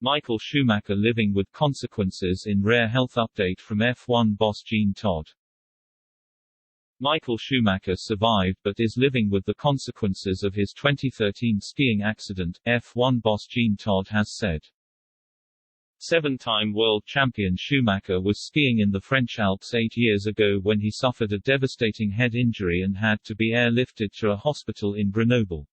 Michael Schumacher living with consequences in rare health update from F1 boss Jean Todt. Michael Schumacher survived but is living with the consequences of his 2013 skiing accident, F1 boss Jean Todt has said. Seven-time world champion Schumacher was skiing in the French Alps 8 years ago when he suffered a devastating head injury and had to be airlifted to a hospital in Grenoble.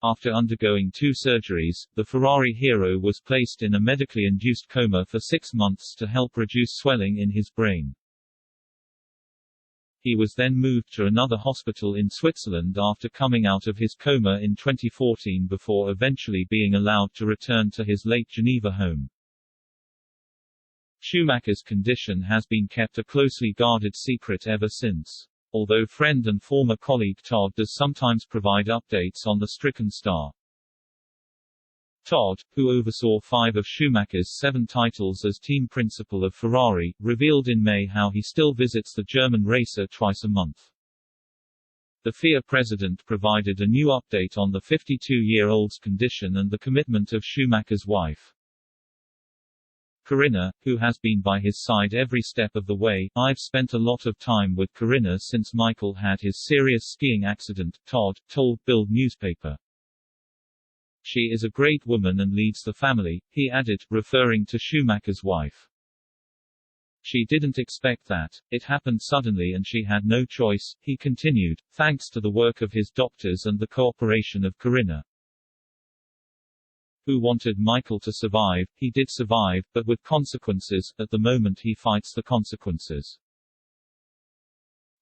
After undergoing 2 surgeries, the Ferrari hero was placed in a medically induced coma for 6 months to help reduce swelling in his brain. He was then moved to another hospital in Switzerland after coming out of his coma in 2014 before eventually being allowed to return to his Lake Geneva home. Schumacher's condition has been kept a closely guarded secret ever since. Although friend and former colleague Todt does sometimes provide updates on the stricken star. Todt, who oversaw 5 of Schumacher's 7 titles as team principal of Ferrari, revealed in May how he still visits the German racer twice a month. The FIA president provided a new update on the 52-year-old's condition and the commitment of Schumacher's wife. Corinna, who has been by his side every step of the way. I've spent a lot of time with Corinna since Michael had his serious skiing accident, Todt told Bild newspaper. She is a great woman and leads the family, he added, referring to Schumacher's wife. She didn't expect that. It happened suddenly and she had no choice, he continued, thanks to the work of his doctors and the cooperation of Corinna, who wanted Michael to survive. He did survive, but with consequences. At the moment he fights the consequences.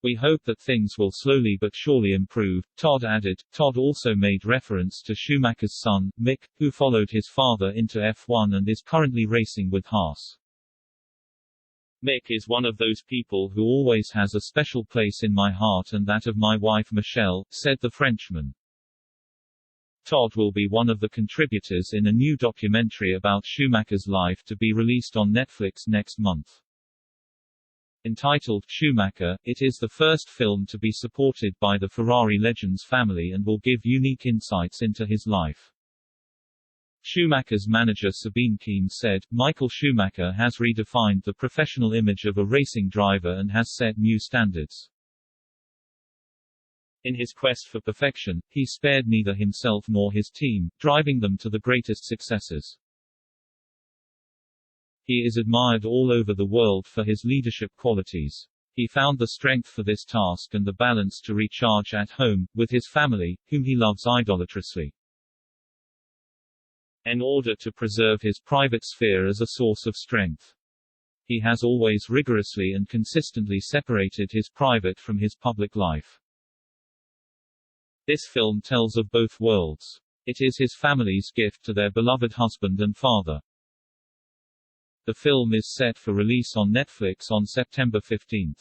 We hope that things will slowly but surely improve, Todt added. Todt also made reference to Schumacher's son, Mick, who followed his father into F1 and is currently racing with Haas. Mick is one of those people who always has a special place in my heart and that of my wife Michelle, said the Frenchman. Todt will be one of the contributors in a new documentary about Schumacher's life to be released on Netflix next month. Entitled Schumacher, it is the first film to be supported by the Ferrari legend's family and will give unique insights into his life. Schumacher's manager Sabine Keim said, Michael Schumacher has redefined the professional image of a racing driver and has set new standards. In his quest for perfection, he spared neither himself nor his team, driving them to the greatest successes. He is admired all over the world for his leadership qualities. He found the strength for this task and the balance to recharge at home, with his family, whom he loves idolatrously, in order to preserve his private sphere as a source of strength. He has always rigorously and consistently separated his private from his public life. This film tells of both worlds. It is his family's gift to their beloved husband and father. The film is set for release on Netflix on September 15.